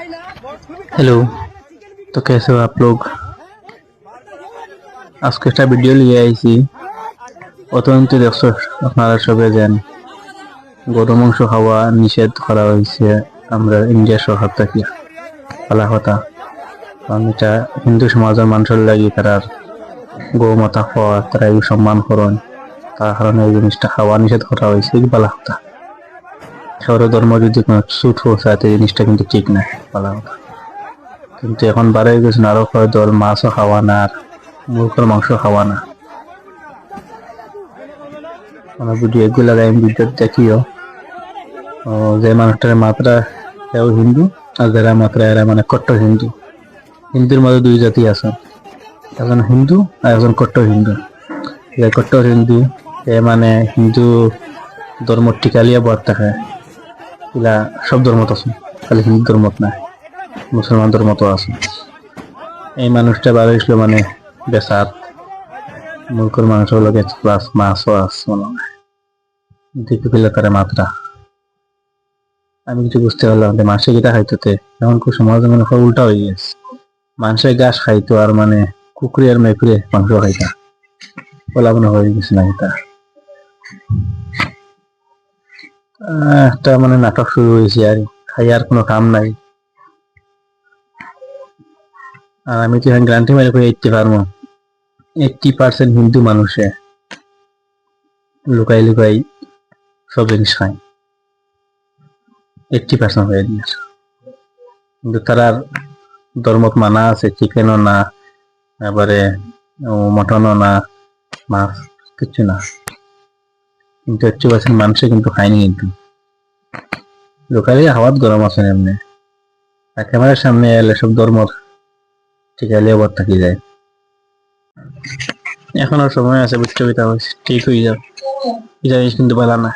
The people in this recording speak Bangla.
हेलो। तो कैसे हो आप लोग? আজকে একটা ভিডিও নিয়ে আইছি। অত্যন্ত দেখছো আপনারা সবাই জানেন গরু মাংস খাওয়া নিষেধ করা হয়েছে আমরা ইন্ডিয়া সরকার থেকে। বলা কথা কারণ এটা হিন্দু সমাজের মানুষের লাগি তারা গো মাতা খাওয়া তারা এই সম্মান করেন, তার কারণে এই জিনিসটা খাওয়া নিষেধ করা হয়েছে। এই বলা কথা সৌর ধর্ম যদি কোনো ছুট পৌঁছায় এই জিনিসটা কিন্তু ঠিক না, বলা কথা। কিন্তু এখন বাড়ে গেছে আরো কয় দল মাছও খাওয়া না আর মুরগির মাংস খাওয়া না। মানে ভিডিও এগুলো আমি ভিডিও দেখিও যে মানুষটার মাত্রা সেও হিন্দু আর যারা মাত্রা এরা মানে কট্টর হিন্দু। হিন্দুর মধ্যে দুই জাতি আছে, একজন হিন্দু আর একজন কট্টর হিন্দু। যে কট্টর হিন্দু এ মানে হিন্দু ধর্ম টিকালিয়া বর থাকে, এগুলা সব ধর্মত আছে, খালি হিন্দু ধর্মত না, মুসলমান ধর্মত আছে। এই মানুষটা বার হয়েছিল মানে বেসাত মুরগির মাংস লগে প্লাস মাছও আছে মনে হয়, দেখে ফেলে তারা মাত্রা। আমি কিছু বুঝতে পারলাম যে মানুষের যেটা খাইতে এখন খুব সমাজে মনে হয় উল্টা হয়ে গেছে। মানুষের ঘাস খাইতো আর মানে কুকুরে আর মেকুরে মাংস খাইতা, বলা মনে হয়ে গেছে না এটা। একটা মানে নাটক শুরু হয়েছে আর খাই আর কোনো কাম নাই। আর আমি তো এখন গ্যারান্টি মারি করে 80% হিন্দু মানুষে লুকাই লুকাই সব জিনিস খায়, 80% হয়ে দিয়েছে। কিন্তু তার ধর্মত মানা আছে চিকেনও না, এবারে মটনও না, মাছ কিছু না। কিন্তু 80% মানুষে কিন্তু খায়নি। কিন্তু লোকালি হাওয়াত গরম আছে এমনি, একেবারে সামনে এলে সব ধর্ম ঠিক আছে আবার থাকি যায়। এখনো সময় আছে, বুঝতে ঠিক হয়ে যাবে, এই জিনিস কিন্তু বলা না।